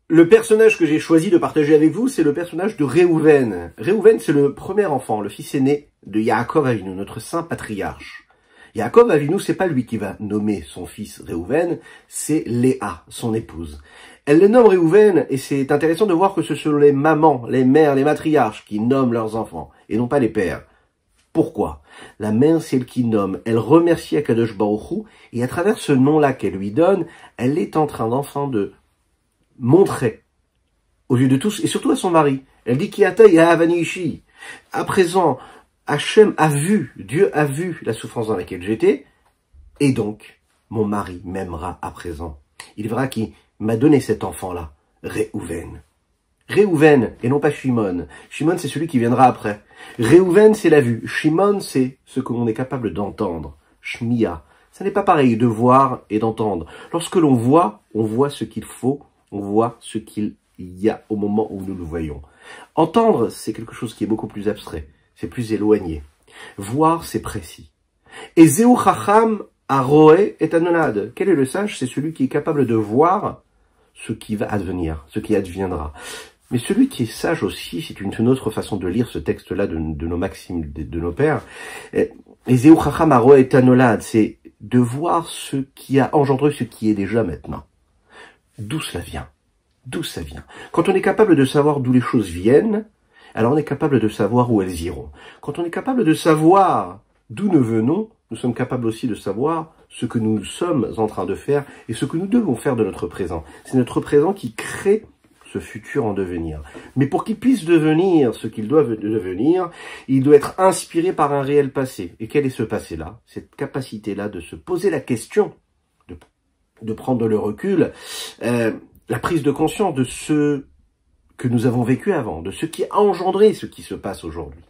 Le personnage que j'ai choisi de partager avec vous, c'est le personnage de Réhouven. Réhouven, c'est le premier enfant, le fils aîné de Yaakov Avinu, notre saint patriarche. Yaakov Avinu, c'est pas lui qui va nommer son fils Réhouven, c'est Léa, son épouse. Elle le nomme Réhouven, et c'est intéressant de voir que ce sont les mamans, les mères, les matriarches qui nomment leurs enfants, et non pas les pères. Pourquoi? La mère, c'est elle qui nomme, elle remercie Akadosh Baruch Hu, et à travers ce nom-là qu'elle lui donne, elle est en train de montrer aux yeux de tous, et surtout à son mari. Elle dit Kiata Yahavani Ishi. À présent, Hachem a vu, Dieu a vu la souffrance dans laquelle j'étais, et donc, mon mari m'aimera à présent. Il verra qu'il m'a donné cet enfant-là, Réhouven. Réhouven, et non pas Shimon. Shimon, c'est celui qui viendra après. Réhouven, c'est la vue. Shimon, c'est ce que l'on est capable d'entendre. Shmiya. Ça n'est pas pareil de voir et d'entendre. Lorsque l'on voit, on voit ce qu'il faut, on voit ce qu'il y a au moment où nous le voyons. Entendre, c'est quelque chose qui est beaucoup plus abstrait, c'est plus éloigné. Voir, c'est précis. Et Zeu Chacham Aroé est Anonad. Quel est le sage? C'est celui qui est capable de voir ce qui va advenir, ce qui adviendra. Mais celui qui est sage aussi, c'est une autre façon de lire ce texte-là de nos maximes, de nos pères. Et Zeu Chacham Aroé est Anonad, c'est de voir ce qui a engendré ce qui est déjà maintenant. D'où cela vient? D'où ça vient? Quand on est capable de savoir d'où les choses viennent, alors on est capable de savoir où elles iront. Quand on est capable de savoir d'où nous venons, nous sommes capables aussi de savoir ce que nous sommes en train de faire et ce que nous devons faire de notre présent. C'est notre présent qui crée ce futur en devenir. Mais pour qu'il puisse devenir ce qu'il doit devenir, il doit être inspiré par un réel passé. Et quel est ce passé-là? Cette capacité-là de se poser la question, de prendre le recul, la prise de conscience de ce que nous avons vécu avant, de ce qui a engendré ce qui se passe aujourd'hui.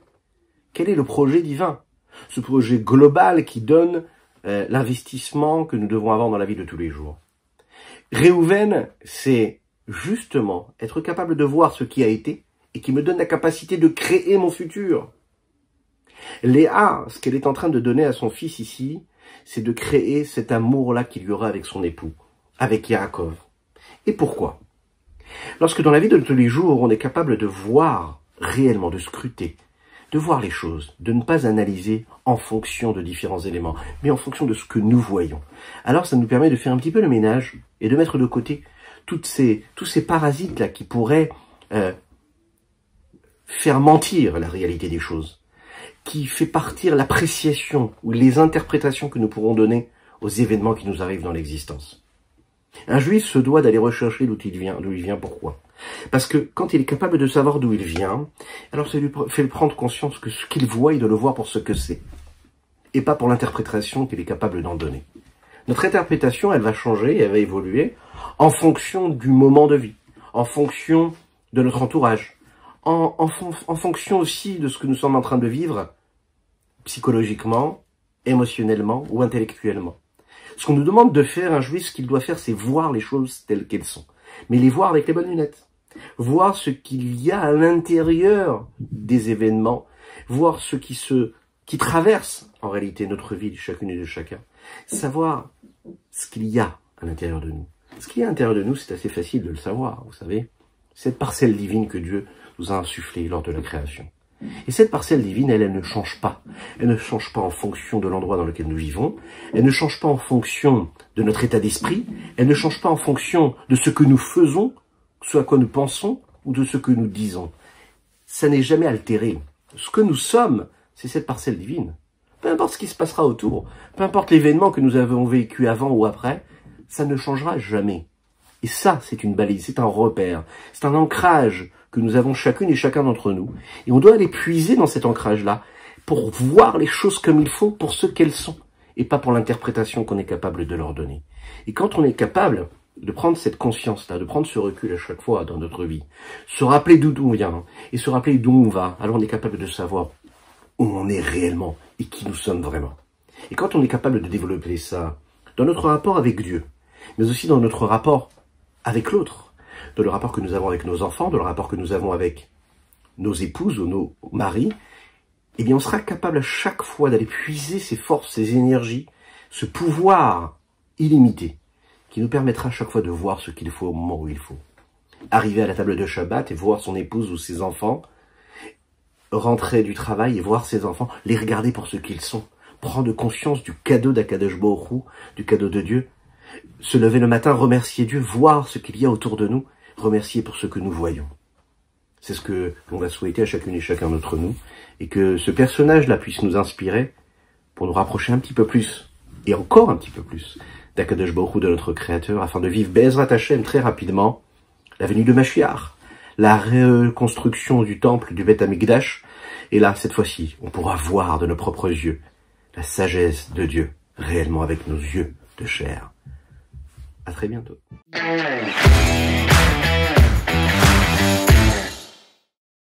Quel est le projet divin? Ce projet global qui donne l'investissement que nous devons avoir dans la vie de tous les jours. Réhouven, c'est justement être capable de voir ce qui a été et qui me donne la capacité de créer mon futur. Léa, ce qu'elle est en train de donner à son fils ici, c'est de créer cet amour-là qu'il y aura avec son époux, avec Yaakov. Et pourquoi? Lorsque dans la vie de tous les jours, on est capable de voir réellement, de scruter, de voir les choses, de ne pas analyser en fonction de différents éléments, mais en fonction de ce que nous voyons. Alors ça nous permet de faire un petit peu le ménage et de mettre de côté tous ces parasites-là qui pourraient faire mentir la réalité des choses, qui fait partir l'appréciation ou les interprétations que nous pourrons donner aux événements qui nous arrivent dans l'existence. Un juif se doit d'aller rechercher d'où il vient, pourquoi? Parce que quand il est capable de savoir d'où il vient, alors ça lui fait prendre conscience que ce qu'il voit, il doit le voir pour ce que c'est, et pas pour l'interprétation qu'il est capable d'en donner. Notre interprétation, elle va changer, elle va évoluer en fonction du moment de vie, en fonction de notre entourage, en fonction aussi de ce que nous sommes en train de vivre psychologiquement, émotionnellement ou intellectuellement. Ce qu'on nous demande de faire, un juif, ce qu'il doit faire, c'est voir les choses telles qu'elles sont. Mais les voir avec les bonnes lunettes. Voir ce qu'il y a à l'intérieur des événements. Voir ce qui traverse, en réalité, notre vie de chacune et de chacun. Savoir ce qu'il y a à l'intérieur de nous. Ce qu'il y a à l'intérieur de nous, c'est assez facile de le savoir, vous savez. Cette parcelle divine que Dieu nous a insufflée lors de la création. Et cette parcelle divine, elle ne change pas. Elle ne change pas en fonction de l'endroit dans lequel nous vivons. Elle ne change pas en fonction de notre état d'esprit. Elle ne change pas en fonction de ce que nous faisons, ce à quoi nous pensons, ou de ce que nous disons. Ça n'est jamais altéré. Ce que nous sommes, c'est cette parcelle divine. Peu importe ce qui se passera autour, peu importe l'événement que nous avons vécu avant ou après, ça ne changera jamais. Et ça, c'est une balise, c'est un repère, c'est un ancrage que nous avons chacune et chacun d'entre nous. Et on doit aller puiser dans cet ancrage-là pour voir les choses comme il faut, pour ce qu'elles sont, et pas pour l'interprétation qu'on est capable de leur donner. Et quand on est capable de prendre cette conscience-là, de prendre ce recul à chaque fois dans notre vie, se rappeler d'où on vient, et se rappeler d'où on va, alors on est capable de savoir où on est réellement et qui nous sommes vraiment. Et quand on est capable de développer ça dans notre rapport avec Dieu, mais aussi dans notre rapport avec l'autre, dans le rapport que nous avons avec nos enfants, dans le rapport que nous avons avec nos épouses ou nos maris, eh bien on sera capable à chaque fois d'aller puiser ces forces, ces énergies, ce pouvoir illimité qui nous permettra à chaque fois de voir ce qu'il faut au moment où il faut. Arriver à la table de Shabbat et voir son épouse ou ses enfants, rentrer du travail et voir ses enfants, les regarder pour ce qu'ils sont, prendre conscience du cadeau d'Akadosh Baruch Hu, du cadeau de Dieu, se lever le matin, remercier Dieu, voir ce qu'il y a autour de nous, remercier pour ce que nous voyons. C'est ce que l'on va souhaiter à chacune et chacun d'entre nous, et que ce personnage-là puisse nous inspirer pour nous rapprocher un petit peu plus, et encore un petit peu plus, d'Akadosh Baruch Hu, de notre Créateur, afin de vivre Be'ezrat Hashem très rapidement, la venue de Mashiach, la reconstruction du temple du Beth Amikdash, et là, cette fois-ci, on pourra voir de nos propres yeux la sagesse de Dieu, réellement avec nos yeux de chair. À très bientôt.